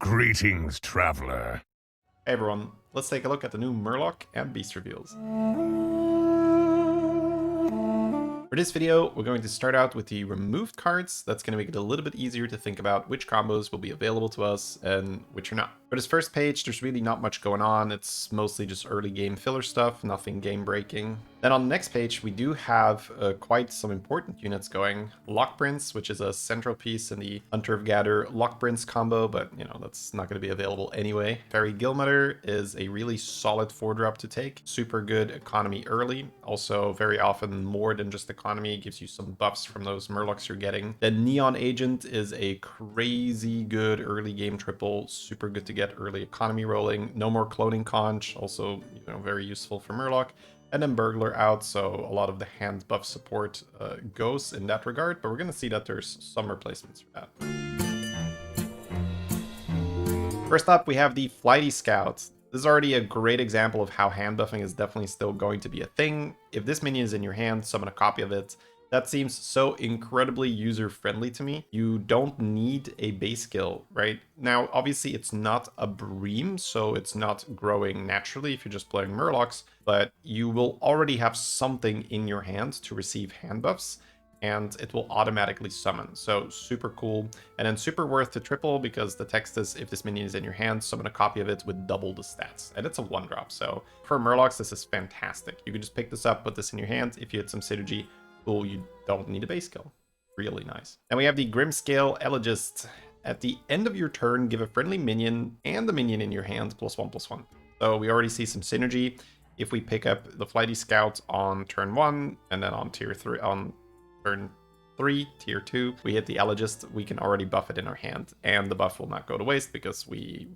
Greetings, traveler. Hey everyone, let's take a look at the new Murloc and Beast reveals. For this video, we're going to start out with the removed cards. That's going to make it a little bit easier to think about which combos will be available to us and which are not. For this first page, there's really not much going on. It's mostly just early game filler stuff, nothing game breaking. Then on the next page, we do have quite some important units going. Lock Prince, which is a central piece in the Hunter of Gather Lock Prince combo, but you know, that's not going to be available anyway. Fairy Guildmother is a really solid 4-drop to take. Super good economy early. Also very often more than just economy, gives you some buffs from those Murlocs you're getting. Then Neon Agent is a crazy good early game triple. Super good to get early economy rolling. No more cloning conch, also very useful for Murloc. And then Burglar out, so a lot of the hand buff support goes in that regard, but we're going to see that there's some replacements for that. First up, we have the Flighty Scout. This is already a great example of how hand buffing is definitely still going to be a thing. If this minion is in your hand, summon a copy of it. That seems so incredibly user-friendly to me. You don't need a base skill, right? Now, obviously, it's not a Bream, so it's not growing naturally if you're just playing Murlocs, but you will already have something in your hand to receive hand buffs, and it will automatically summon. So super cool. And then super worth to triple because the text is, if this minion is in your hand, summon a copy of it with double the stats. And it's a 1-drop, so for Murlocs, this is fantastic. You can just pick this up, put this in your hand. If you hit some synergy, cool, you don't need a base skill. Really nice. And we have the Grimscale Elegist. At the end of your turn, give a friendly minion and the minion in your hand +1/+1. So we already see some synergy. If we pick up the Flighty Scout on turn 1, and then on turn 3, tier 2, we hit the Elegist, we can already buff it in our hand. And the buff will not go to waste because we,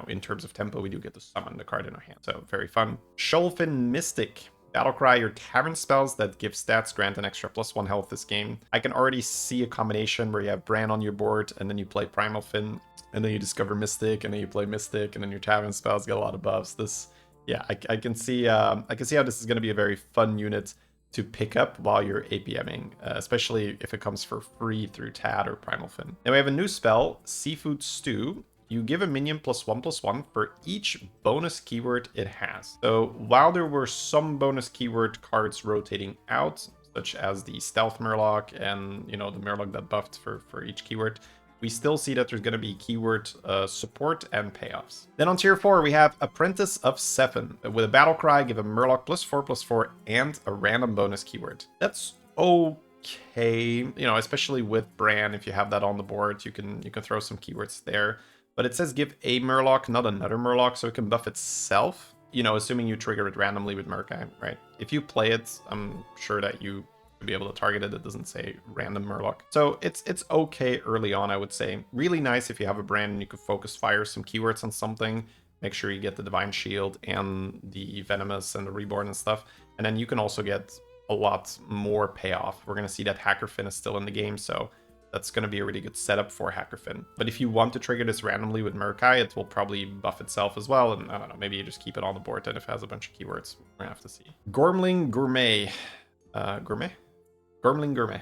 in terms of tempo, we do get to summon the card in our hand. So very fun. Shoalfin Mystic. Battlecry your tavern spells that give stats grant an extra +1 health this game. I can already see a combination where you have Bran on your board and then you play Primal Fin and then you discover Mystic and then you play Mystic and then your tavern spells get a lot of buffs. I can see how this is going to be a very fun unit to pick up while you're APMing, especially if it comes for free through Tad or Primal Fin. Then we have a new spell, Seafood Stew. You give a minion +1/+1 for each bonus keyword it has. So while there were some bonus keyword cards rotating out, such as the Stealth Murloc and the Murloc that buffed for each keyword, we still see that there's going to be keyword support and payoffs. Then on tier 4, we have Apprentice of 7. With a battle cry, give a Murloc +4/+4 and a random bonus keyword. That's okay, especially with Bran. If you have that on the board, you can throw some keywords there. But it says give a Murloc, not another Murloc, so it can buff itself, assuming you trigger it randomly with Murkai, right? If you play it, I'm sure that you will be able to target it. It doesn't say random Murloc. So it's okay early on, I would say. Really nice if you have a brand and you could focus fire some keywords on something. Make sure you get the Divine Shield and the Venomous and the Reborn and stuff. And then you can also get a lot more payoff. We're going to see that Hackerfin is still in the game, so that's going to be a really good setup for Hackerfin. But if you want to trigger this randomly with Murkai, it will probably buff itself as well. And I don't know, maybe you just keep it on the board, and if it has a bunch of keywords, we're going to have to see. Gormling Gourmet. Gormling Gourmet.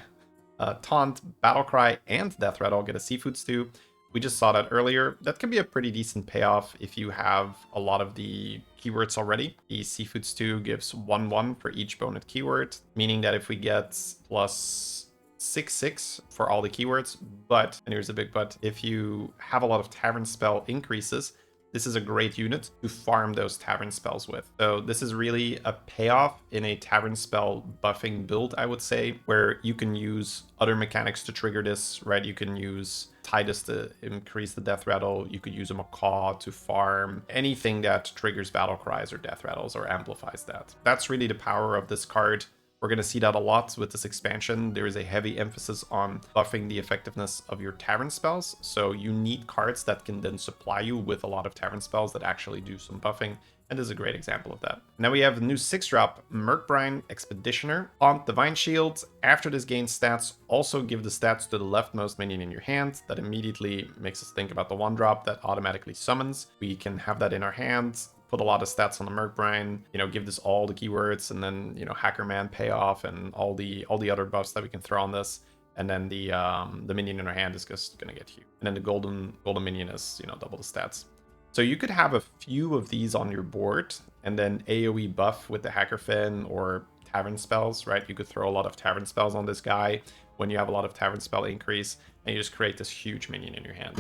Taunt, Battlecry, and Death Rattle get a Seafood Stew. We just saw that earlier. That can be a pretty decent payoff if you have a lot of the keywords already. The Seafood Stew gives 1/1 for each bonus keyword, meaning that if we get +6/6 for all the keywords, but, and here's a big but, if you have a lot of tavern spell increases, this is a great unit to farm those tavern spells with. So this is really a payoff in a tavern spell buffing build, I would say, where you can use other mechanics to trigger this, right? You can use Titus to increase the death rattle. You could use a Macaw to farm anything that triggers battle cries or death rattles or amplifies that. That's really the power of this card. We're going to see that a lot with this expansion. There is a heavy emphasis on buffing the effectiveness of your tavern spells. So you need cards that can then supply you with a lot of tavern spells that actually do some buffing. And this is a great example of that. Now we have the new 6-drop Murkbrine Expeditioner. On Divine Shield, after this gains stats, also give the stats to the leftmost minion in your hand. That immediately makes us think about the 1-drop that automatically summons. We can have that in our hands, put a lot of stats on the Murkbrine, give this all the keywords, and then, Hackerman payoff and all the other buffs that we can throw on this. and then the minion in our hand is just gonna get huge. And then the golden minion is, you know, double the stats. So you could have a few of these on your board, and then AoE buff with the Hacker Fin or Tavern spells, right? You could throw a lot of Tavern spells on this guy when you have a lot of Tavern spell increase, and you just create this huge minion in your hand.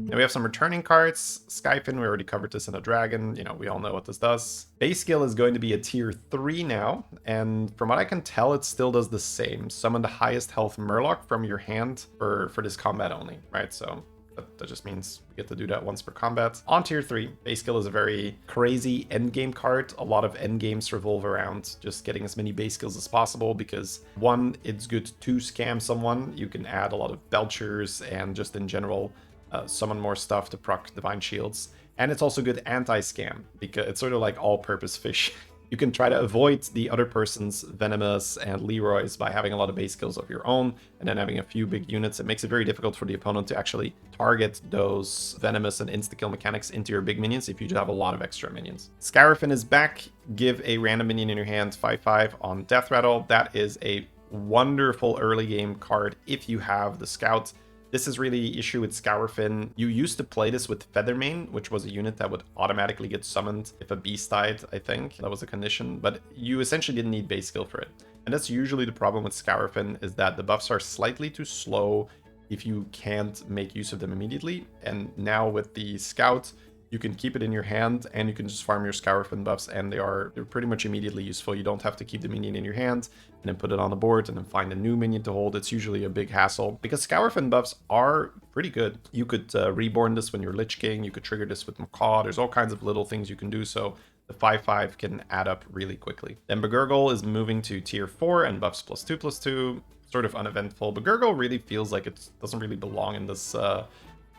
And we have some returning cards. Skyfin, we already covered this in a dragon. You know, we all know what this does. Base skill is going to be a tier 3 now, and from what I can tell, it still does the same. Summon the highest health Murloc from your hand for this combat only, right? So that just means we get to do that once per combat. On tier 3, base skill is a very crazy endgame card. A lot of endgames revolve around just getting as many base skills as possible because, one, it's good to scam someone. You can add a lot of belchers and just in general summon more stuff to proc divine shields. And it's also good anti-scam because it's sort of like all-purpose fish. You can try to avoid the other person's Venomous and Leroy's by having a lot of base skills of your own and then having a few big units. It makes it very difficult for the opponent to actually target those Venomous and insta-kill mechanics into your big minions if you just have a lot of extra minions. Scarafin is back. Give a random minion in your hand 5/5 on Death Rattle. That is a wonderful early game card if you have the Scout. This is really the issue with Scourfin. You used to play this with Feathermane, which was a unit that would automatically get summoned if a beast died, I think. That was a condition, but you essentially didn't need base skill for it. And that's usually the problem with Scourfin, is that the buffs are slightly too slow if you can't make use of them immediately. And now with the Scout, you can keep it in your hand and you can just farm your Scourfin buffs, and they're pretty much immediately useful. You don't have to keep the minion in your hand and then put it on the board and then find a new minion to hold. It's usually a big hassle because Scourfin buffs are pretty good. You could reborn this when you're Lich King. You could trigger this with Macaw. There's all kinds of little things you can do. So the 5/5 can add up really quickly. Then Begurgle is moving to tier 4 and buffs +2/+2. Sort of uneventful. Begurgle really feels like it doesn't really belong in this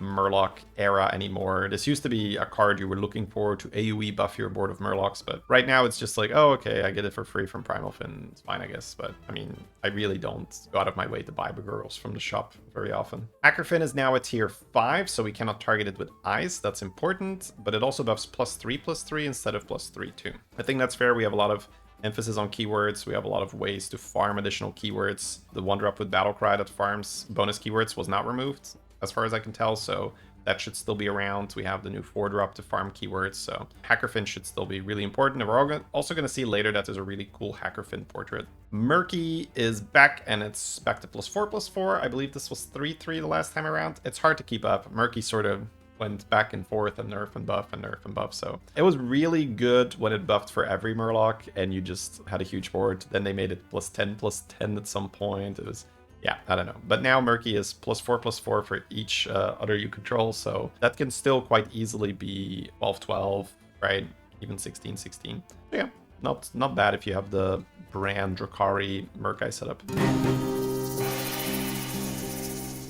Murloc era anymore. This used to be a card you were looking for to AoE buff your board of Murlocs, but right now it's just like, oh, okay, I get it for free from Primal Fin. It's fine, I guess. But I mean, I really don't go out of my way to buy Begurgles from the shop very often. Ackerfin is now a tier 5, so we cannot target it with Ice. That's important, but it also buffs +3/+3 instead of +3/2. I think that's fair. We have a lot of emphasis on keywords. We have a lot of ways to farm additional keywords. The 1-drop with Battlecry that farms bonus keywords was not removed, as far as I can tell, so that should still be around. We have the new 4-drop to farm keywords, so Hackerfin should still be really important. And we're also going to see later that there's a really cool Hackerfin portrait. Murky is back, and it's back to +4/+4. I believe this was 3/3 the last time around. It's hard to keep up. Murky sort of went back and forth and nerf and buff and nerf and buff, so it was really good when it buffed for every Murloc and you just had a huge board. Then they made it +10/+10 at some point. It was, yeah, I don't know. But now Murky is +4/+4 for each other you control, so that can still quite easily be 12/12, right? Even 16/16. So yeah, not bad if you have the Bran Drakari Murkai setup.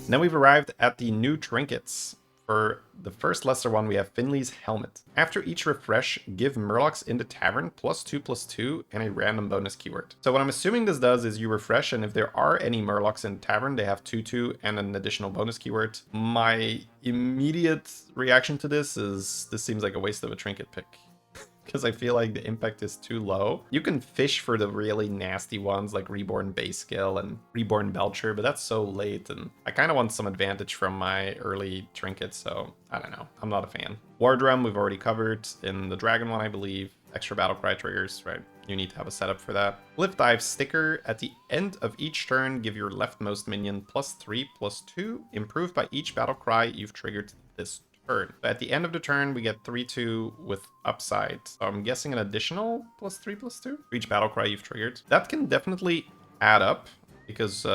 And then we've arrived at the new trinkets. For the first lesser one, we have Finley's Helmet. After each refresh, give Murlocs in the tavern +2/+2 and a random bonus keyword. So what I'm assuming this does is you refresh, and if there are any Murlocs in the tavern, they have 2/2 and an additional bonus keyword. My immediate reaction to this is this seems like a waste of a trinket pick, because I feel like the impact is too low. You can fish for the really nasty ones like Reborn Base Skill and Reborn Belcher, but that's so late, and I kind of want some advantage from my early trinkets, so I don't know. I'm not a fan. War Drum we've already covered in the Dragon one, I believe. Extra Battlecry triggers, right? You need to have a setup for that. Cliff Dive Sticker. At the end of each turn, give your leftmost minion +3/+2, improved by each Battlecry you've triggered this turn. But at the end of the turn, we get 3/2 with upside. So I'm guessing an additional +3/+2 for each Battlecry you've triggered. That can definitely add up because,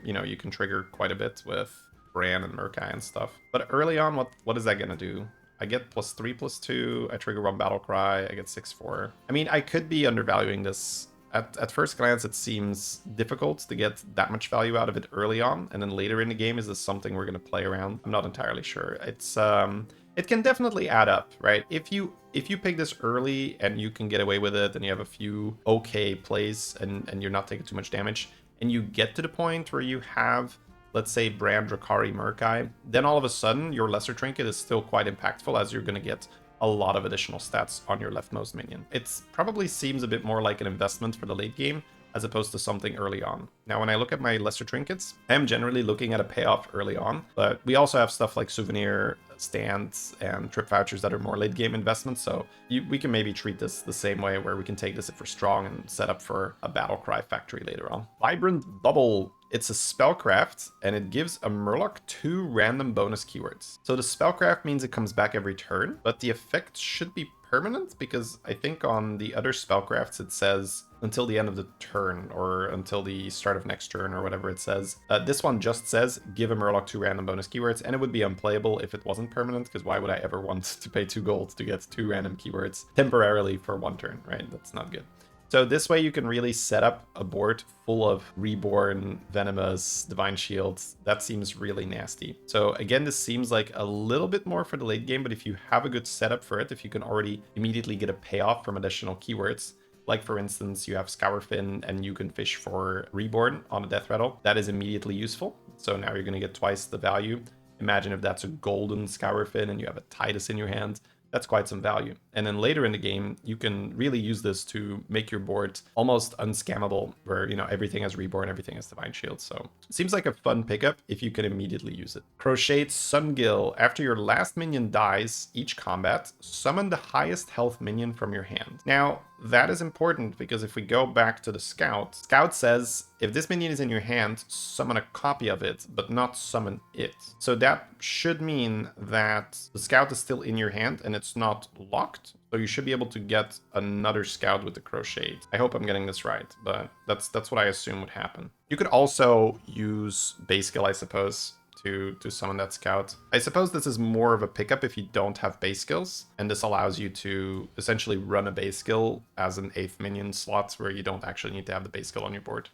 you know, you can trigger quite a bit with Bran and Murkai and stuff. But early on, what is that going to do? I get +3/+2, I trigger one Battlecry, I get 6/4. I mean, I could be undervaluing this. At first glance, it seems difficult to get that much value out of it early on, and then later in the game, is this something we're going to play around? I'm not entirely sure. It's it can definitely add up, right? If you pick this early and you can get away with it, and you have a few okay plays, and you're not taking too much damage, and you get to the point where you have, let's say, Bran Drakari Murkai, then all of a sudden your lesser trinket is still quite impactful, as you're going to get a lot of additional stats on your leftmost minion. It probably seems a bit more like an investment for the late game, as opposed to something early on. Now, when I look at my lesser trinkets, I am generally looking at a payoff early on, but we also have stuff like souvenir stands and trip vouchers that are more late game investments, so we can maybe treat this the same way, where we can take this if we're strong and set up for a battle cry factory later on. Vibrant Bubble. It's a spellcraft, and it gives a Murloc 2 random bonus keywords. So the spellcraft means it comes back every turn, but the effect should be permanent, because I think on the other spellcrafts it says until the end of the turn, or until the start of next turn, or whatever it says. This one just says give a Murloc 2 random bonus keywords, and it would be unplayable if it wasn't permanent, because why would I ever want to pay 2 gold to get 2 random keywords temporarily for 1 turn, right? That's not good. So this way you can really set up a board full of Reborn, Venomous, Divine Shields. That seems really nasty. So again, this seems like a little bit more for the late game, but if you have a good setup for it, if you can already immediately get a payoff from additional keywords, like for instance, you have Scourfin and you can fish for Reborn on a death rattle, that is immediately useful. So now you're going to get twice the value. Imagine if that's a golden Scourfin and you have a Titus in your hand. That's quite some value. And then later in the game, you can really use this to make your board almost unscammable, where, you know, everything has Reborn, everything has Divine Shield. So it seems like a fun pickup if you can immediately use it. Crocheted Sungill. After your last minion dies each combat, summon the highest health minion from your hand. Now, that is important because if we go back to the Scout, Scout says if this minion is in your hand, summon a copy of it, but not summon it. So that should mean that the Scout is still in your hand and it's not locked. So you should be able to get another Scout with the Crochet. I hope I'm getting this right, but that's what I assume would happen. You could also use base skill, I suppose, to summon that Scout. I suppose this is more of a pickup if you don't have base skills, and this allows you to essentially run a base skill as an 8th minion slot where you don't actually need to have the base skill on your board.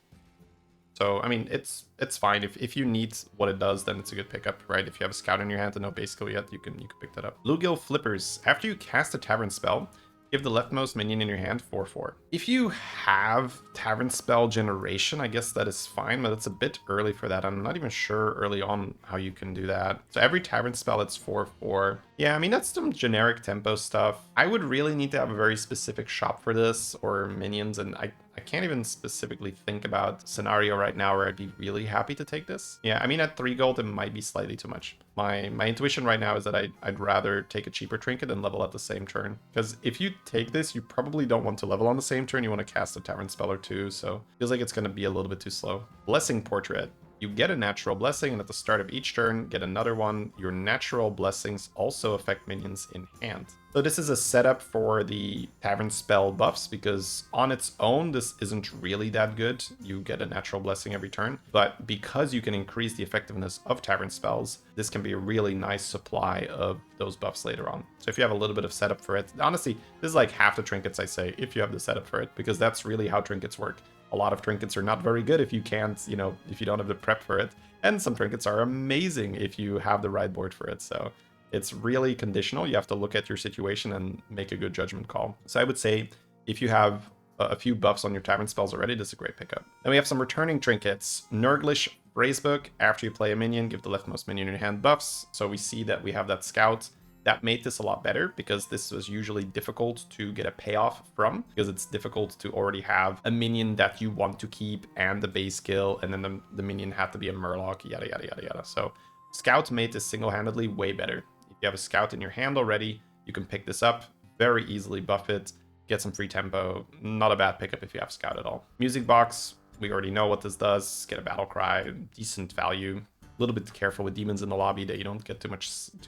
So, I mean, it's fine. If you need what it does, then it's a good pickup, right? If you have a Scout in your hand and no base skill yet, you can pick that up. Bluegill Flippers. After you cast a Tavern spell, give the leftmost minion in your hand 4/4. If you have Tavern spell generation, I guess that is fine, but it's a bit early for that. I'm not even sure early on how you can do that. So every Tavern spell, it's 4/4. Yeah, I mean, that's some generic tempo stuff. I would really need to have a very specific shop for this, or minions, and I can't even specifically think about a scenario right now where I'd be really happy to take this. Yeah, I mean, at 3 gold, it might be slightly too much. My intuition right now is that I'd rather take a cheaper trinket and level at the same turn. Because if you take this, you probably don't want to level on the same turn. You want to cast a Tavern spell or 2, so feels like it's going to be a little bit too slow. Blessing Portrait. You get a natural blessing, and at the start of each turn, get another one. Your natural blessings also affect minions in hand. So this is a setup for the Tavern spell buffs, because on its own, this isn't really that good. You get a natural blessing every turn, but because you can increase the effectiveness of Tavern spells, this can be a really nice supply of those buffs later on. So if you have a little bit of setup for it, honestly, this is like half the trinkets I say, if you have the setup for it, because that's really how trinkets work. A lot of trinkets are not very good if you can't, you know, if you don't have the prep for it. And some trinkets are amazing if you have the right board for it. So it's really conditional. You have to look at your situation and make a good judgment call. So I would say if you have a few buffs on your Tavern spells already, this is a great pickup. Then we have some returning trinkets. Nurglish Phrasebook. After you play a minion, give the leftmost minion in your hand buffs. So we see that we have that Scout. That made this a lot better, because this was usually difficult to get a payoff from, because it's difficult to already have a minion that you want to keep and the base skill, and then the minion had to be a Murloc, yada yada yada yada. So Scout made this single-handedly way better. If you have a Scout in your hand already, you can pick this up, very easily buff it, get some free tempo. Not a bad pickup if you have Scout at all. Music Box, we already know what this does. Get a Battle Cry, decent value. A little bit careful with demons in the lobby that you don't get too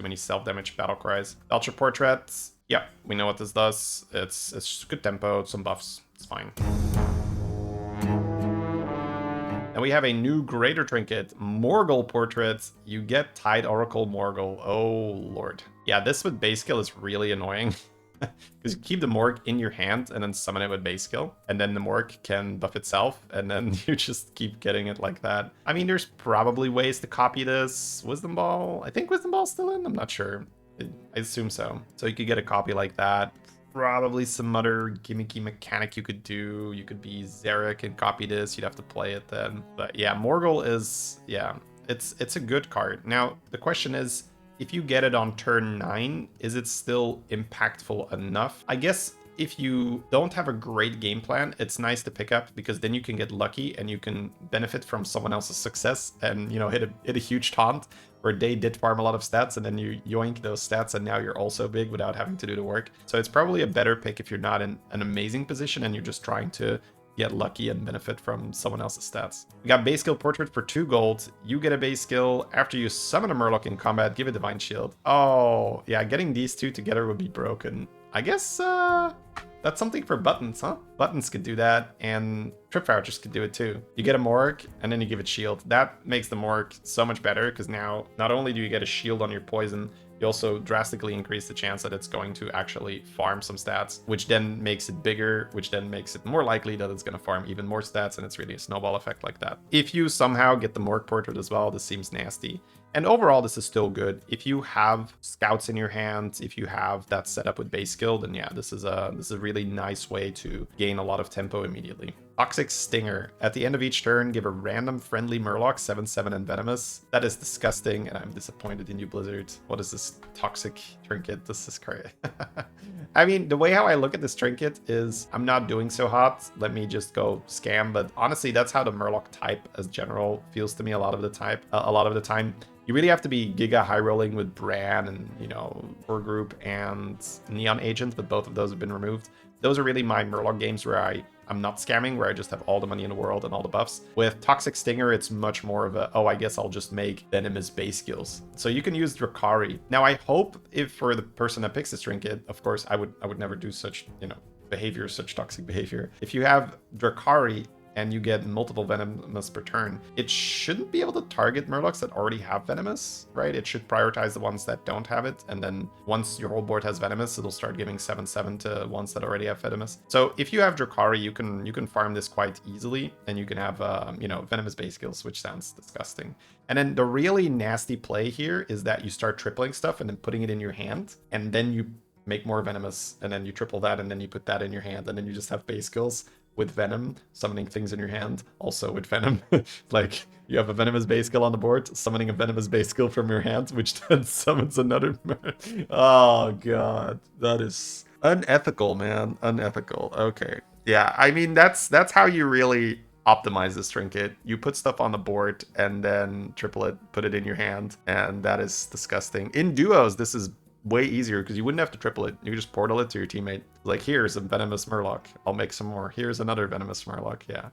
many self-damage battle cries. Ultra Portraits. Yeah, we know what this does. It's just good tempo, some buffs. It's fine. And we have a new greater trinket, Morgul Portraits. You get Tide Oracle Morgul. Oh lord. Yeah, this with base skill is really annoying. Because you keep the Morg in your hand and then summon it with base skill, and then the Morg can buff itself, and then you just keep getting it like that. I mean, there's probably ways to copy this. Wisdom Ball? I think Wisdom Ball's still in? I'm not sure. I assume so. So you could get a copy like that. Probably some other gimmicky mechanic you could do. You could be Zarek and copy this. You'd have to play it then. But yeah, Morgul is, yeah, it's a good card. Now, the question is, if you get it on turn 9, is it still impactful enough? I guess if you don't have a great game plan, it's nice to pick up because then you can get lucky and you can benefit from someone else's success and, you know, hit a huge taunt where they did farm a lot of stats and then you yoink those stats and now you're also big without having to do the work. So it's probably a better pick if you're not in an amazing position and you're just trying to get lucky and benefit from someone else's stats. We got base skill portrait for 2 gold. You get a base skill. After you summon a Murloc in combat, give a divine shield. Oh, yeah, getting these two together would be broken. I guess that's something for buttons, huh? Buttons could do that, and Trip Vouchers could do it too. You get a Morg, and then you give it shield. That makes the Morg so much better, because now not only do you get a shield on your poison, you also drastically increase the chance that it's going to actually farm some stats, which then makes it bigger, which then makes it more likely that it's going to farm even more stats, and it's really a snowball effect like that. If you somehow get the Morg portrait as well, this seems nasty. And overall, this is still good. If you have scouts in your hand, if you have that set up with base skill, then yeah, this is a really nice way to gain a lot of tempo immediately. Toxic Stinger. At the end of each turn, give a random friendly Murloc 7/7 and venomous. That is disgusting, and I'm disappointed in you, Blizzard. What is this toxic trinket? This is crazy. I mean, the way how I look at this trinket is I'm not doing so hot. Let me just go scam. But honestly, that's how the Murloc type as general feels to me a lot of the time. You really have to be giga high rolling with Bran and, you know, Core Group and Neon Agent, but both of those have been removed. Those are really my Murloc games where I'm not scamming, where I just have all the money in the world and all the buffs. With Toxic Stinger, it's much more of a, oh, I guess I'll just make venomous base skills. So you can use Drakari. Now, I hope if for the person that picks this trinket, of course, I would never do such, you know, behavior, such toxic behavior. If you have Drakari, and you get multiple venomous per turn, it shouldn't be able to target Murlocs that already have venomous, right? It should prioritize the ones that don't have it, and then once your whole board has venomous, it'll start giving 7/7 to ones that already have venomous. So if you have Drakari, you can farm this quite easily, and you can have you know, venomous base skills, which sounds disgusting. And then the really nasty play here is that you start tripling stuff and then putting it in your hand, and then you make more venomous, and then you triple that, and then you put that in your hand, and then you just have base skills with venom, summoning things in your hand, also with venom. Like, you have a venomous base skill on the board, summoning a venomous base skill from your hand, which then summons another. Oh god, that is unethical, man. Unethical. Okay, yeah, I mean, that's how you really optimize this trinket. You put stuff on the board and then triple it, put it in your hand, and that is disgusting. In duos, this is way easier because you wouldn't have to triple it. You could just portal it to your teammate. Like, here's a venomous Murloc. I'll make some more. Here's another venomous Murloc. Yeah.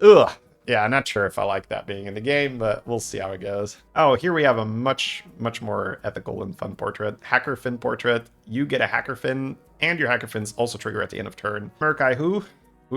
Ugh. Yeah, I'm not sure if I like that being in the game, but we'll see how it goes. Oh, here we have a much more ethical and fun portrait. Hacker Fin portrait. You get a Hacker Fin, and your Hacker Fins also trigger at the end of turn. Murkai, who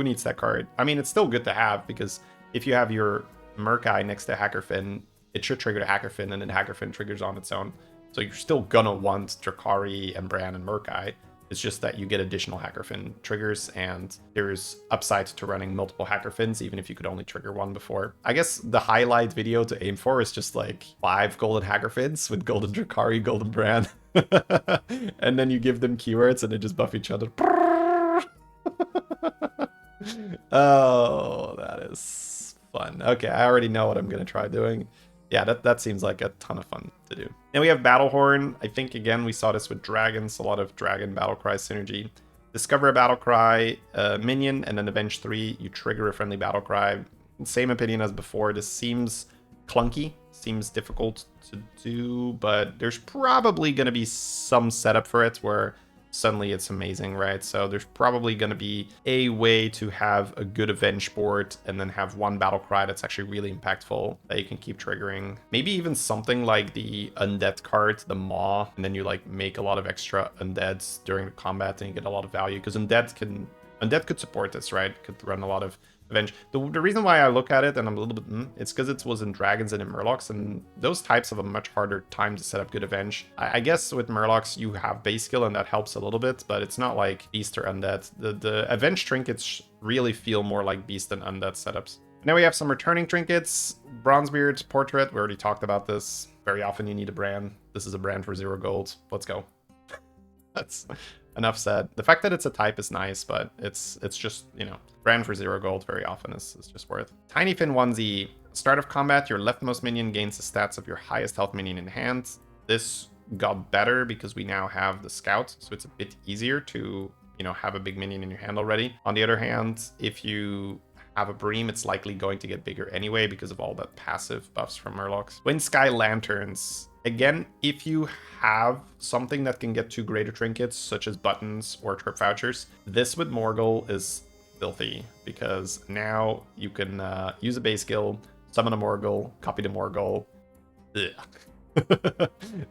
needs that card? I mean, it's still good to have, because if you have your Murkai next to Hacker Fin, it should trigger the Hacker Fin, and then Hacker Fin triggers on its own. So you're still gonna want Drakari and Bran and Murkai. It's just that you get additional Hacker Fin triggers, and there's upside to running multiple Hacker Fins, even if you could only trigger one before. I guess the highlight video to aim for is just like 5 golden Hacker Fins with golden Drakari, golden Bran. And then you give them keywords and they just buff each other. Oh, that is fun. Okay, I already know what I'm gonna try doing. Yeah, that seems like a ton of fun to do. Then we have Battlehorn. I think, again, we saw this with dragons, a lot of dragon battlecry synergy. Discover a battlecry minion, and then Avenge 3, you trigger a friendly battlecry. Same opinion as before. This seems clunky, seems difficult to do, but there's probably going to be some setup for it where suddenly it's amazing, right? So there's probably going to be a way to have a good Avenge board and then have one battle cry that's actually really impactful that you can keep triggering. Maybe even something like the Undead card, the Maw, and then you like make a lot of extra Undeads during the combat and you get a lot of value, because Undead could support this, right? Could run a lot of Avenge. The reason why I look at it and I'm a little bit it's because it was in Dragons and in Murlocs, and those types have a much harder time to set up good Avenge. I guess with Murlocs you have base skill and that helps a little bit, but it's not like Beast or Undead. The Avenge trinkets really feel more like Beast and Undead setups. Now we have some returning trinkets. Bronzebeard's portrait, we already talked about this. Very often you need a brand. This is a brand for 0 gold. Let's go. That's enough said. The fact that it's a type is nice, but it's just, you know, brand for 0 gold very often is just worth. Tiny Fin onesie. Start of combat, your leftmost minion gains the stats of your highest health minion in hand. This got better because we now have the scout, so it's a bit easier to have a big minion in your hand already. On the other hand, if you have a Bream, it's likely going to get bigger anyway because of all that passive buffs from Murlocs. Wind Sky Lanterns. Again, if you have something that can get 2 greater trinkets, such as buttons or trip vouchers, this with Morgul is filthy because now you can use a base skill, summon a Morgul, copy the Morgul.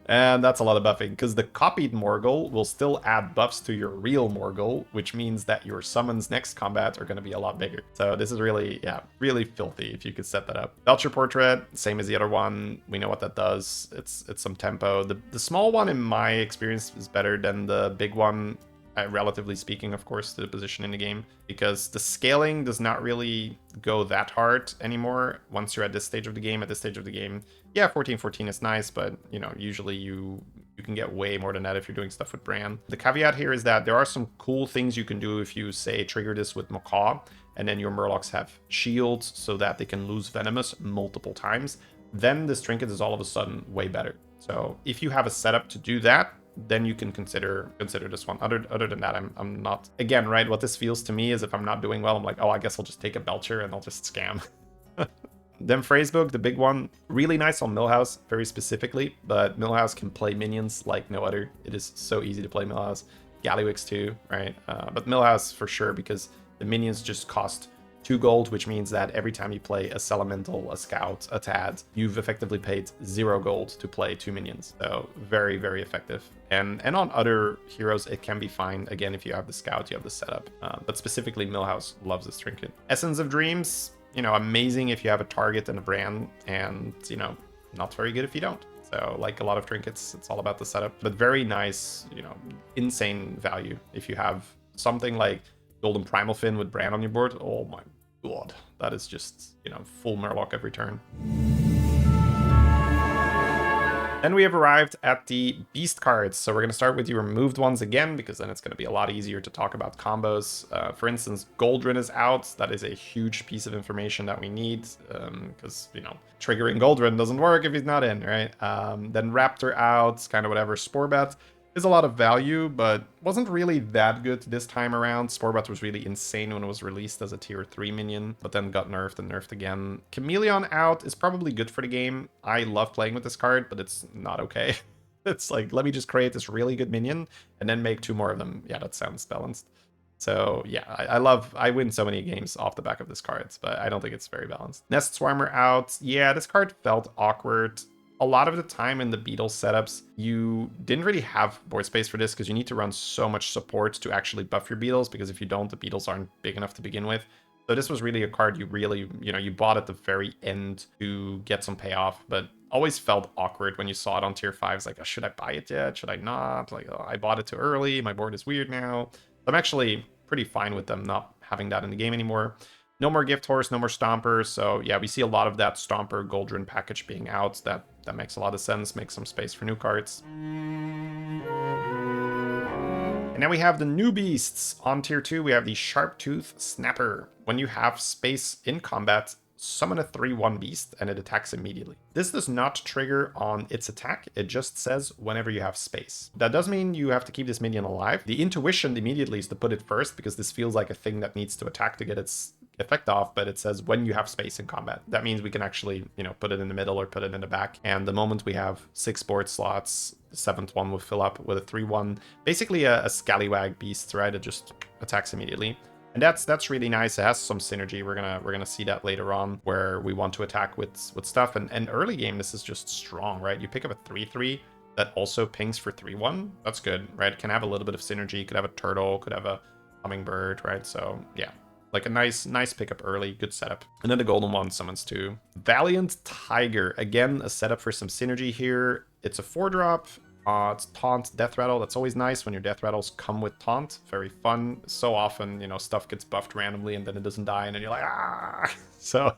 And that's a lot of buffing because the copied Morgul will still add buffs to your real Morgul, which means that your summons next combat are going to be a lot bigger. So this is really, yeah, really filthy if you could set that up. Belcher Portrait, same as the other one. We know what that does. It's some tempo. The small one, in my experience, is better than the big one. Relatively speaking, of course, to the position in the game, because the scaling does not really go that hard anymore once you're at this stage of the game. At this stage of the game, yeah, 14-14 is nice, but usually you can get way more than that if you're doing stuff with Bran. The caveat here is that there are some cool things you can do if you, say, trigger this with Macaw, and then your Murlocs have shields so that they can lose Venomous multiple times. Then this trinket is all of a sudden way better. So if you have a setup to do that, then you can consider this one. Other than that, I'm not. Again, right, what this feels to me is if I'm not doing well, I'm like, oh, I guess I'll just take a Belcher and I'll just scam. Then Phrasebook, the big one, really nice on Millhouse, very specifically, but Millhouse can play minions like no other. It is so easy to play Millhouse. Gallywix too, right? But Millhouse for sure, because the minions just cost 2 gold, which means that every time you play a Elemental, a Scout, a Tad, you've effectively paid 0 gold to play 2 minions. So very, very effective. And on other heroes, it can be fine. Again, if you have the Scout, you have the setup. But specifically, Millhouse loves this trinket. Essence of Dreams, amazing if you have a target and a brand, and, not very good if you don't. So like a lot of trinkets, it's all about the setup. But very nice, insane value if you have something like Golden Primal Fin with Bran on your board. Oh my god, that is just, full Murloc every turn. Then we have arrived at the beast cards. So we're going to start with the removed ones again, because then it's going to be a lot easier to talk about combos. For instance, Goldrin is out. That is a huge piece of information that we need, because, triggering Goldrin doesn't work if he's not in, right? Then Raptor out, kind of whatever. Sporebat is a lot of value, but wasn't really that good this time around. Sporebat was really insane when it was released as a tier 3 minion, but then got nerfed and nerfed again. Chameleon out is probably good for the game. I love playing with this card, but it's not okay. It's like, let me just create this really good minion and then make 2 more of them. Yeah, that sounds balanced. So yeah, I win so many games off the back of this card, but I don't think it's very balanced. Nest Swarmer out. Yeah, this card felt awkward. A lot of the time in the Beetle setups, you didn't really have board space for this because you need to run so much support to actually buff your Beetles, because if you don't, the Beetles aren't big enough to begin with. So this was really a card you really, you bought at the very end to get some payoff, but always felt awkward when you saw it on tier 5s. Like, oh, should I buy it yet? Should I not? Like, oh, I bought it too early. My board is weird now. I'm actually pretty fine with them not having that in the game anymore. No more Gift Horse, no more Stomper. So yeah, we see a lot of that Stomper Goldrin package being out. That makes a lot of sense. Makes some space for new cards. And now we have the new beasts. On tier 2, we have the Sharptooth Snapper. When you have space in combat, summon a 3/1 beast and it attacks immediately. This does not trigger on its attack. It just says whenever you have space. That does mean you have to keep this minion alive. The intuition immediately is to put it first, because this feels like a thing that needs to attack to get its effect off, but it says when you have space in combat. That means we can actually, put it in the middle or put it in the back. And the moment we have 6 board slots, the 7th one will fill up with a 3/1. Basically a scallywag beast, right? It just attacks immediately. And that's really nice. It has some synergy. We're gonna see that later on, where we want to attack with stuff. And early game, this is just strong, right? You pick up a 3/3 that also pings for 3/1. That's good, right? It can have a little bit of synergy. Could have a turtle, could have a hummingbird, right? So yeah, like a nice pickup early, good setup. And then the golden one summons too. Valiant Tiger, again a setup for some synergy here. It's a 4-drop. It's Taunt, Death Rattle. That's always nice when your Death Rattles come with Taunt. Very fun. So often, stuff gets buffed randomly and then it doesn't die and then you're like, ah! So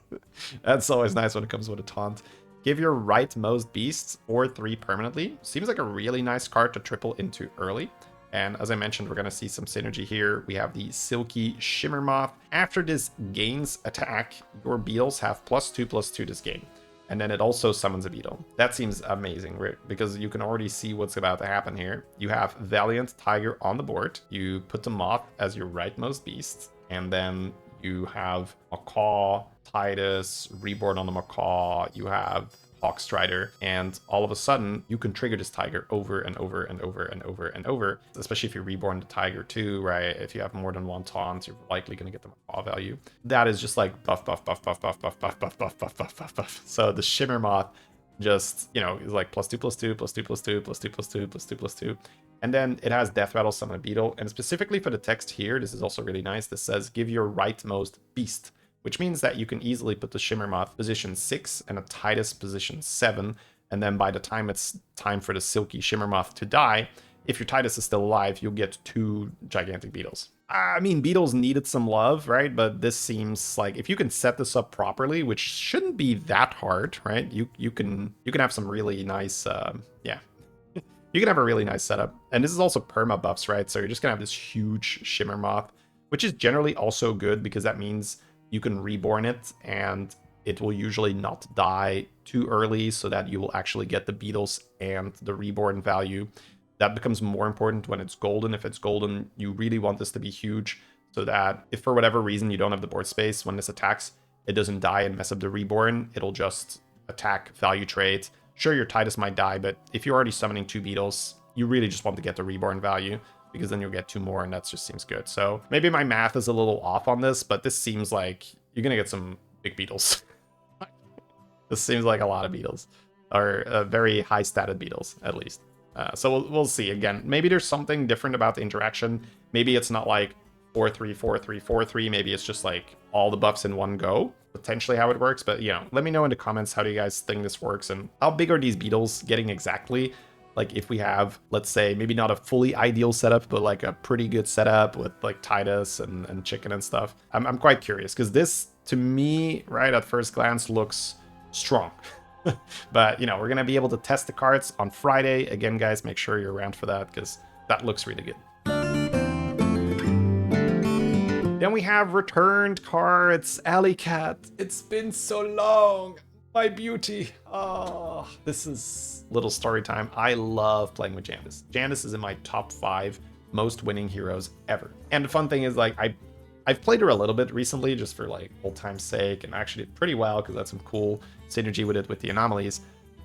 that's always nice when it comes with a Taunt. Give your rightmost beasts or 3 permanently. Seems like a really nice card to triple into early. And as I mentioned, we're going to see some synergy here. We have the Silky Shimmer Moth. After this gains attack, your Beetles have +2/+2 this game. and then it also summons a beetle. That seems amazing, right? Because you can already see what's about to happen here. You have Valiant Tiger on the board. You put the Moth as your rightmost beast, and then you have Macaw, Titus, Reborn on the Macaw. You have Hawkstrider, and all of a sudden you can trigger this tiger over and over and over and over and over, especially if you reborn the tiger too, right? If you have more than one taunt, you're likely going to get the Macaw value. That is just like buff, buff, buff, buff, buff, buff, buff, buff, buff, buff, buff, buff, buff. So the Shimmer Moth just, you know, is like +2, +2, +2, +2, +2, +2, +2, +2. And then it has Death Rattle, Summon a Beetle. And specifically for the text here, this is also really nice. This says, give your rightmost beast, which means that you can easily put the Shimmer Moth position 6 and a Titus position 7. And then by the time it's time for the Silky Shimmer Moth to die, if your Titus is still alive, you'll get 2 gigantic beetles. I mean, beetles needed some love, right? But this seems like if you can set this up properly, which shouldn't be that hard, right? You can have some really nice, yeah. You can have a really nice setup. And this is also perma buffs, right? So you're just gonna have this huge Shimmer Moth, which is generally also good because that means you can reborn it and it will usually not die too early so that you will actually get the beetles and the reborn value. That becomes more important when it's golden. If it's golden, you really want this to be huge so that if for whatever reason you don't have the board space when this attacks, it doesn't die and mess up the reborn. It'll just attack, value trade. Sure, your Titus might die, but if you're already summoning 2 beetles, you really just want to get the reborn value, because then you'll get 2 more, and that just seems good. So maybe my math is a little off on this, but this seems like you're going to get some big beetles. This seems like a lot of beetles, or very high-statted beetles, at least. So we'll see. Again, maybe there's something different about the interaction. Maybe it's not like 4-3, 4-3, 4-3. Maybe it's just like all the buffs in one go. Potentially how it works, but you know, let me know in the comments how do you guys think this works and how big are these beetles getting exactly? Like if we have, let's say, maybe not a fully ideal setup, but like a pretty good setup with like Titus and chicken and stuff. I'm quite curious because this, to me, right at first glance, looks strong. But, you know, we're going to be able to test the cards on Friday. Again, guys, make sure you're around for that because that looks really good. Then we have returned cards. Alley Cat. It's been so long. My beauty. Oh, this is little story time. I love playing with Jandice. Jandice is in my top 5 most winning heroes ever. And the fun thing is, like, I've played her a little bit recently just for like old time's sake, and actually did pretty well because that's some cool synergy with it with the anomalies.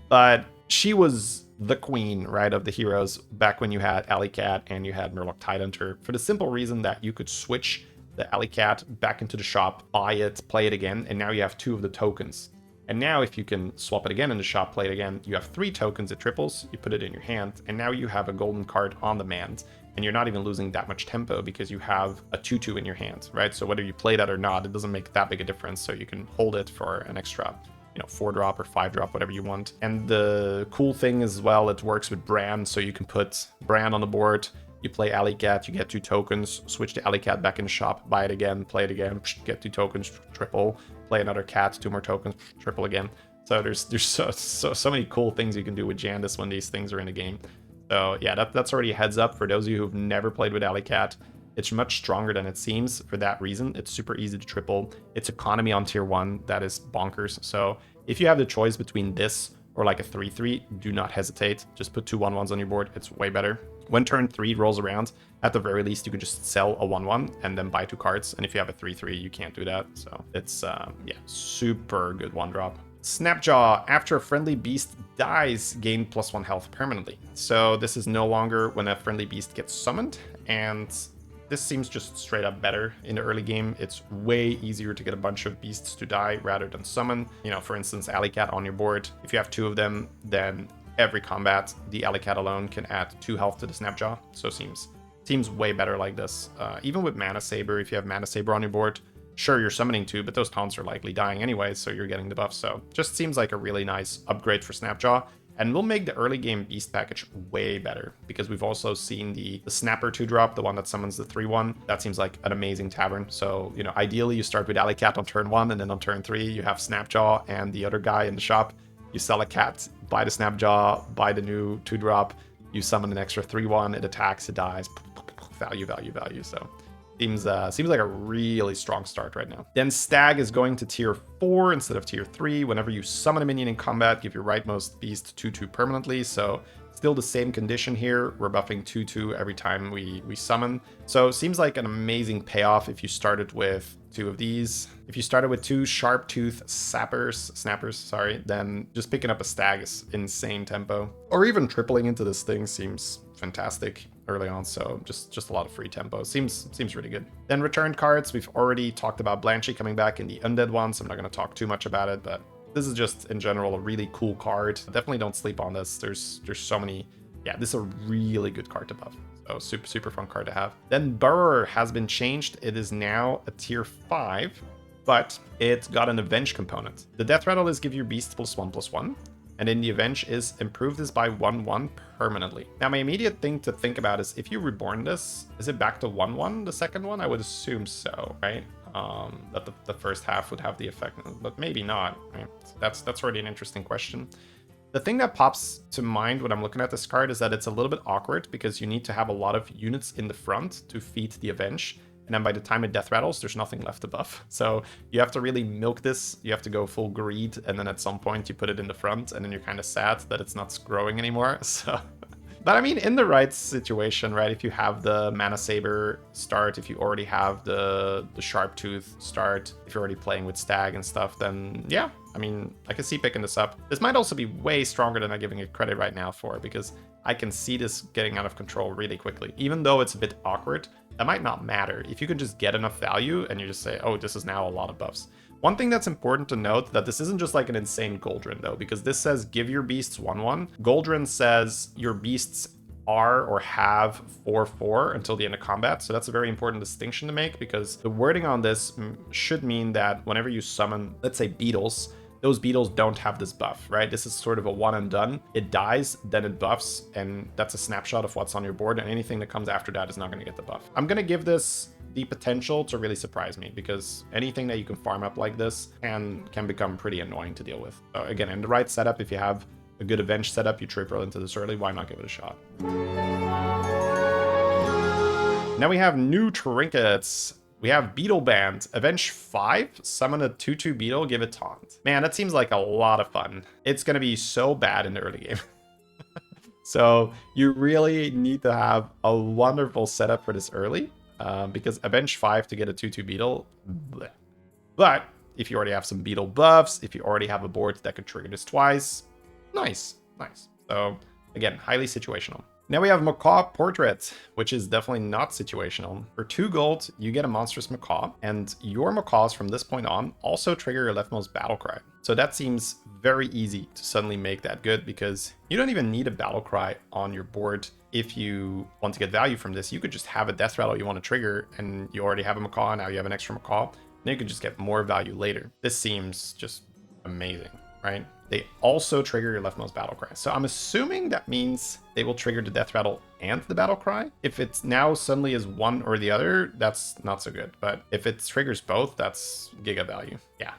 But she was the queen, right, of the heroes back when you had Alley Cat and you had Murloc Tidehunter, for the simple reason that you could switch the Alley Cat back into the shop, buy it, play it again, and now you have 2 of the tokens. And now if you can swap it again in the shop, play it again, you have 3 tokens, it triples, you put it in your hand, and now you have a golden card on demand. And you're not even losing that much tempo because you have a 2/2 in your hand, right? So whether you play that or not, it doesn't make that big a difference. So you can hold it for an extra, you know, 4-drop or 5-drop, whatever you want. And the cool thing as well, it works with Bran. So you can put Bran on the board, you play Alley Cat, you get 2 tokens, switch the Alley Cat back in the shop, buy it again, play it again, get 2 tokens, triple, play another cat, 2 more tokens, triple again. So there's so many cool things you can do with Jandice when these things are in the game. So yeah, that's already a heads up for those of you who've never played with Alley Cat. It's much stronger than it seems for that reason. It's super easy to triple. It's economy on tier 1 that is bonkers. So if you have the choice between this or like a 3/3, do not hesitate. Just put 2 1/1s on your board. It's way better. When turn 3 rolls around, at the very least, you can just sell a 1/1 and then buy 2 cards. And if you have a 3/3, you can't do that. So it's, yeah, super good 1-drop. Snapjaw, after a friendly beast dies, gain +1 health permanently. So this is no longer when a friendly beast gets summoned, and this seems just straight up better in the early game. It's way easier to get a bunch of beasts to die rather than summon. You know, for instance, Alley Cat on your board. If you have 2 of them, then every combat, the Alley Cat alone can add 2 health to the Snapjaw. So seems way better like this. Even with Mana Saber, if you have Mana Saber on your board, sure, you're summoning 2, but those taunts are likely dying anyway, so you're getting the buff. So just seems like a really nice upgrade for Snapjaw, and will make the early game beast package way better, because we've also seen the Snapper 2-drop, the one that summons the 3/1. That seems like an amazing tavern. So, you know, ideally you start with Alley Cat on turn 1, and then on turn 3 you have Snapjaw and the other guy in the shop. You sell a cat, buy the Snapjaw, buy the new 2-drop, you summon an extra 3/1, it attacks, it dies, value. So Seems like a really strong start right now. Then Stag is going to tier 4 instead of tier 3. Whenever you summon a minion in combat, give your rightmost beast 2/2 permanently. So still the same condition here. We're buffing 2/2 every time we summon. So it seems like an amazing payoff if you started with 2 of these. If you started with 2 Sharptooth Snappers, sorry, then just picking up a Stag is insane tempo. Or even tripling into this thing seems fantastic early on, so just a lot of free tempo. Seems really good. Then returned cards, we've already talked about Blanchy coming back in the Undead one, so I'm not going to talk too much about it, but this is just in general a really cool card. Definitely don't sleep on this. There's so many. Yeah, this is a really good card to buff. So super fun card to have. Then Burrower has been changed. It is now a tier 5, but it's got an Avenge component. The death rattle is give your beast +1/+1. And in the Avenge is improve this by 1/1 permanently. Now, my immediate thing to think about is if you reborn this, is it back to 1/1, the second one? I would assume so, right? That the first half would have the effect, but maybe not, right? So that's already an interesting question. The thing that pops to mind when I'm looking at this card is that it's a little bit awkward because you need to have a lot of units in the front to feed the Avenge. And then by the time it death rattles, there's nothing left to buff. So you have to really milk this. You have to go full greed. And then at some point you put it in the front and then you're kind of sad that it's not growing anymore. So, but I mean, in the right situation, right? If you have the Mana Saber start, if you already have the Sharptooth start, if you're already playing with Stag and stuff, then yeah, I mean, I can see picking this up. This might also be way stronger than I'm giving it credit right now for, because I can see this getting out of control really quickly. Even though it's a bit awkward, that might not matter. If you can just get enough value and you just say, oh, this is now a lot of buffs. One thing that's important to note that this isn't just like an insane Goldrin though, because this says give your beasts 1/1. Goldrin says your beasts are or have 4/4 until the end of combat. So that's a very important distinction to make, because the wording on this should mean that whenever you summon, let's say beetles, those beetles don't have this buff, right? This is sort of a one and done. It dies, then it buffs, and that's a snapshot of what's on your board, and anything that comes after that is not gonna get the buff. I'm gonna give this the potential to really surprise me, because anything that you can farm up like this can become pretty annoying to deal with. So again, in the right setup, if you have a good Avenge setup, you triple into this early, why not give it a shot? Now we have new Trinkets. We have Beetle Band, Avenge 5, summon a 2/2 Beetle, give it Taunt. Man, that seems like a lot of fun. It's gonna be so bad in the early game. So you really need to have a wonderful setup for this early, because Avenge 5 to get a 2/2 Beetle, bleh. But if you already have some Beetle buffs, if you already have a board that could trigger this twice, nice. So again, highly situational. Now we have Macaw Portrait, which is definitely not situational. For 2 gold, you get a monstrous Macaw, and your Macaws from this point on also trigger your leftmost battle cry. So that seems very easy to suddenly make that good, because you don't even need a battle cry on your board. If you want to get value from this, you could just have a death rattle you want to trigger, and you already have a Macaw, now you have an extra Macaw, then you can just get more value later. This seems just amazing, right? They also trigger your leftmost battle cry. So I'm assuming that means they will trigger the death rattle and the battle cry. If it's now suddenly is one or the other, that's not so good. But if it triggers both, that's giga value. Yeah.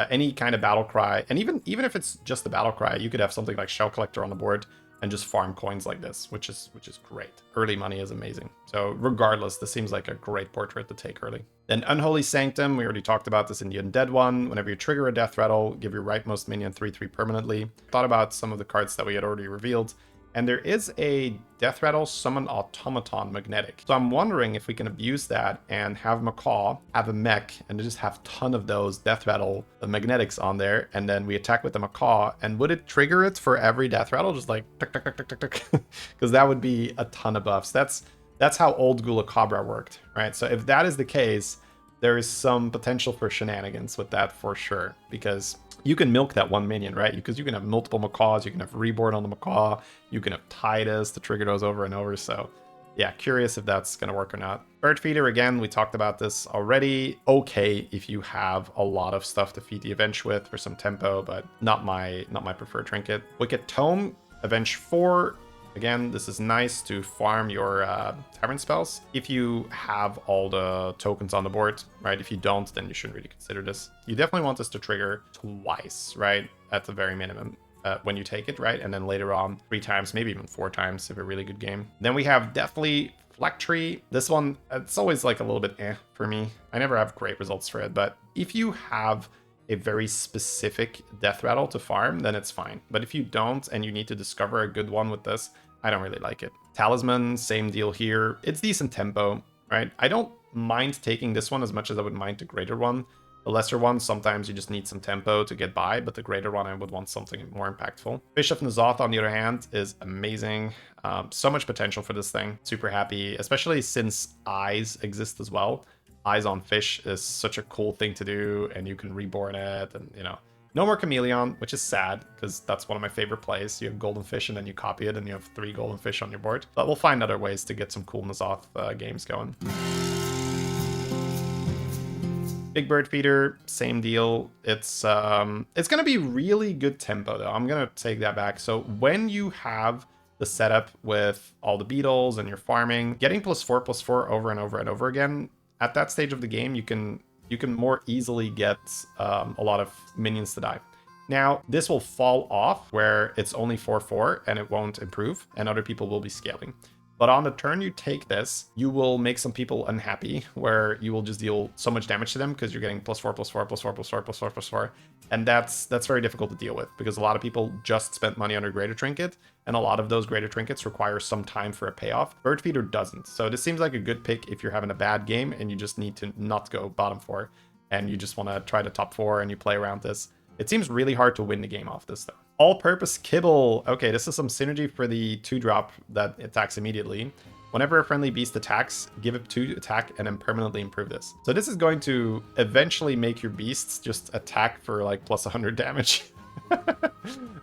Any kind of battle cry, and even if it's just the battle cry, you could have something like Shell Collector on the board and just farm coins like this, which is great. Early money is amazing. So regardless, this seems like a great portrait to take early. Then Unholy Sanctum, we already talked about this in the Undead one. Whenever you trigger a death rattle, give your rightmost minion 3/3 permanently. Thought about some of the cards that we had already revealed, and there is a death rattle summon automaton magnetic. So I'm wondering if we can abuse that and have Macaw have a mech and just have a ton of those death rattle magnetics on there, and then we attack with the Macaw, and would it trigger it for every death rattle, just like tick tick tick tick tick tick? Because that would be a ton of buffs. That's how old Gulakabra worked, right? So if that is the case, there is some potential for shenanigans with that for sure, because you can milk that one minion, right? Because you can have multiple Macaws, you can have Reborn on the Macaw, you can have Titus to trigger those over and over. So yeah, curious if that's going to work or not. Bird Feeder, again, we talked about this already. Okay if you have a lot of stuff to feed the Avenge with for some tempo, but not my preferred trinket. Wicked Tome, Avenge 4. Again, this is nice to farm your Tavern spells if you have all the tokens on the board, right? If you don't, then you shouldn't really consider this. You definitely want this to trigger twice, right? At the very minimum when you take it, right? And then later on 3 times, maybe even 4 times if a really good game. Then we have Deathly Black Tree, this one, it's always like a little bit for me. I never have great results for it, but if you have a very specific death rattle to farm, then it's fine. But if you don't and you need to discover a good one with this, I don't really like it. Talisman, same deal here. It's decent tempo, right? I don't mind taking this one as much as I would mind the greater one. The lesser one, sometimes you just need some tempo to get by, but the greater one, I would want something more impactful. Fish of N'Zoth, on the other hand, is amazing. So much potential for this thing. Super happy, especially since eyes exist as well. Eyes on fish is such a cool thing to do, and you can reborn it, and you know. No more Chameleon, which is sad, because that's one of my favorite plays. You have golden fish, and then you copy it, and you have 3 golden fish on your board. But we'll find other ways to get some cool N'Zoth games going. Big Bird Feeder, same deal. It's gonna be really good tempo though. I'm gonna take that back. So when you have the setup with all the beetles and you're farming, getting +4/+4 over and over and over again, at that stage of the game, you can more easily get a lot of minions to die. Now, this will fall off where it's only 4/4 and it won't improve, and other people will be scaling. But on the turn you take this, you will make some people unhappy, where you will just deal so much damage to them because you're getting +4/+4/+4/+4/+4/+4. And that's very difficult to deal with, because a lot of people just spent money on a greater trinket, and a lot of those greater trinkets require some time for a payoff. Bird Feeder doesn't. So this seems like a good pick if you're having a bad game and you just need to not go bottom 4, and you just want to try the top 4 and you play around this. It seems really hard to win the game off this though. All-purpose kibble. Okay, this is some synergy for the 2-drop that attacks immediately. Whenever a friendly beast attacks, give it 2 attack and then permanently improve this. So this is going to eventually make your beasts just attack for like +100 damage.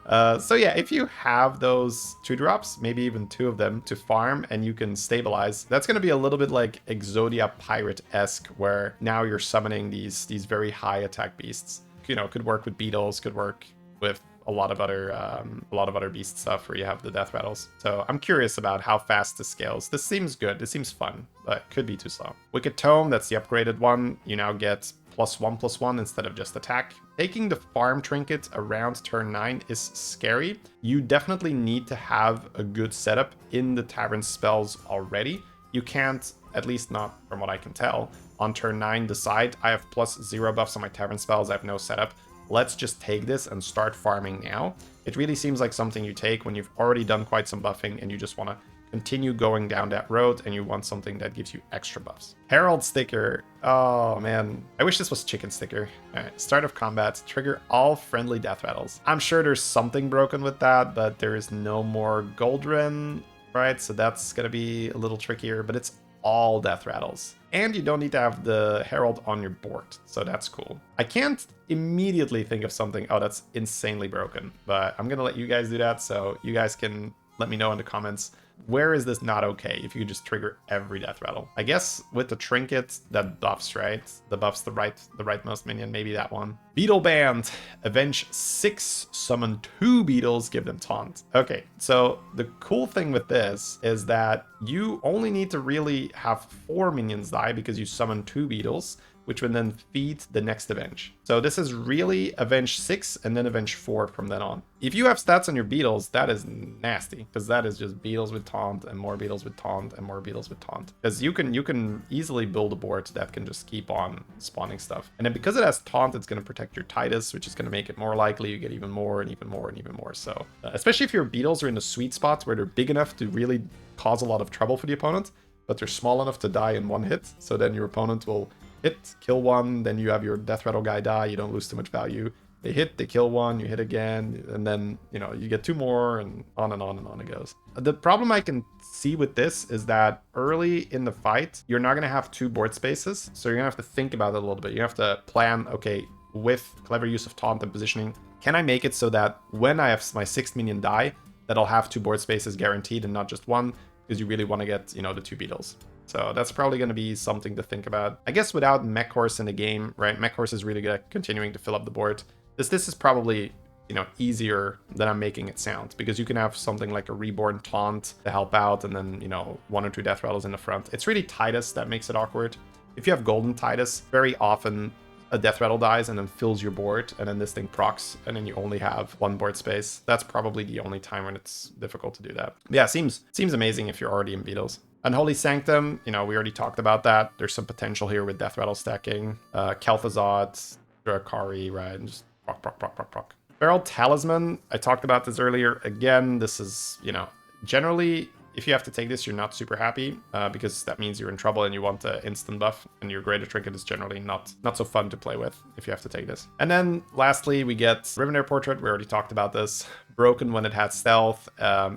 So yeah, if you have those 2-drops, maybe even 2 of them to farm and you can stabilize, that's going to be a little bit like Exodia Pirate-esque, where now you're summoning these very high attack beasts. You know, could work with beetles, could work with a lot of other beast stuff where you have the death rattles. So I'm curious about how fast this scales. This seems good. This seems fun, but could be too slow. Wicked Tome, that's the upgraded one. You now get +1/+1 instead of just attack. Taking the farm trinket around turn 9 is scary. You definitely need to have a good setup in the tavern spells already. You can't, at least not from what I can tell, on turn 9 decide I have +0 buffs on my tavern spells, I have no setup. Let's just take this and start farming now. It really seems like something you take when you've already done quite some buffing and you just want to continue going down that road and you want something that gives you extra buffs. Herald sticker. Oh man, I wish this was chicken sticker. All right, start of combat, trigger all friendly death rattles. I'm sure there's something broken with that, but there is no more Goldren, right? So that's gonna be a little trickier, but it's all death rattles. And you don't need to have the Herald on your board, so that's cool. I can't immediately think of something, oh, that's insanely broken, but I'm gonna let you guys do that, so you guys can let me know in the comments, where is this not okay if you just trigger every death rattle? I guess with the trinket that buffs, right? The buffs the rightmost minion, maybe that one. Beetle Band, avenge 6, summon 2 beetles, give them taunt. Okay, so the cool thing with this is that you only need to really have 4 minions die because you summon 2 beetles, which would then feed the next avenge. So this is really avenge 6 and then avenge 4 from then on. If you have stats on your beetles, that is nasty, because that is just beetles with taunt and more beetles with taunt and more beetles with taunt. Because you can easily build a board that can just keep on spawning stuff. And then because it has taunt, it's going to protect your Titus, which is going to make it more likely you get even more and even more and even more. So especially if your beetles are in the sweet spots where they're big enough to really cause a lot of trouble for the opponent, but they're small enough to die in one hit. So then your opponent will hit, kill one, then you have your death rattle guy die, you don't lose too much value. They hit, they kill one, you hit again, and then, you know, you get 2 more, and on and on and on it goes. The problem I can see with this is that early in the fight, you're not going to have 2 board spaces, so you're going to have to think about it a little bit. You have to plan, okay, with clever use of taunt and positioning, can I make it so that when I have my 6th minion die, that I'll have 2 board spaces guaranteed and not just 1, because you really want to get, you know, the 2 beetles. So that's probably going to be something to think about. I guess without Mech Horse in the game, right? Mech Horse is really good at continuing to fill up the board. This is probably, you know, easier than I'm making it sound, because you can have something like a Reborn Taunt to help out, and then, you know, 1 or 2 death rattles in the front. It's really Titus that makes it awkward. If you have Golden Titus, very often a death rattle dies and then fills your board, and then this thing procs, and then you only have 1 board space. That's probably the only time when it's difficult to do that. But yeah, seems amazing if you're already in beetles. Unholy Sanctum, you know, we already talked about that. There's some potential here with Death Rattle stacking. Kel'Thuzad, Drakari, right? And just proc, proc, proc, proc, proc. Feral Talisman, I talked about this earlier. Again, this is, you know, generally, if you have to take this, you're not super happy because that means you're in trouble and you want the instant buff, and your greater trinket is generally not so fun to play with if you have to take this. And then lastly, we get Rivenair Portrait. We already talked about this. Broken when it had stealth.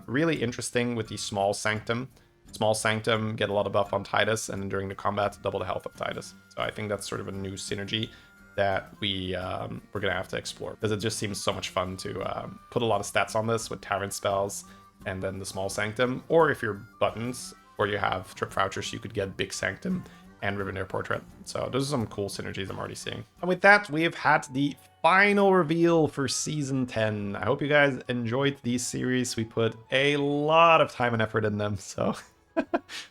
Really interesting with the Small Sanctum. Small Sanctum, get a lot of buff on Titus, and then during the combat, double the health of Titus. So I think that's sort of a new synergy that we're gonna have to explore, because it just seems so much fun to put a lot of stats on this with Tavern spells and then the Small Sanctum. Or if you're buttons or you have trip vouchers, you could get Big Sanctum and Rivenair Portrait. So those are some cool synergies I'm already seeing. And with that, we have had the final reveal for Season 10. I hope you guys enjoyed these series. We put a lot of time and effort in them, so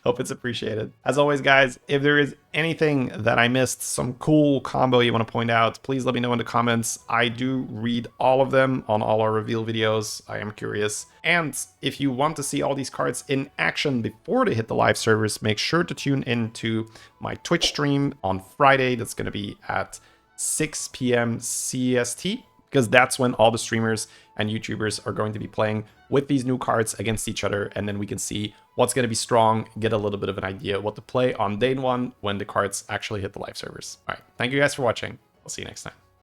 hope it's appreciated. As always, guys, if there is anything that I missed, some cool combo you want to point out, please let me know in the comments. I do read all of them on all our reveal videos. I am curious. And if you want to see all these cards in action before they hit the live servers, make sure to tune into my Twitch stream on Friday. That's going to be at 6 p.m. CST, because that's when all the streamers and YouTubers are going to be playing with these new cards against each other, and then we can see what's going to be strong, get a little bit of an idea what to play on day one when the cards actually hit the live servers. All right, thank you guys for watching. I'll see you next time.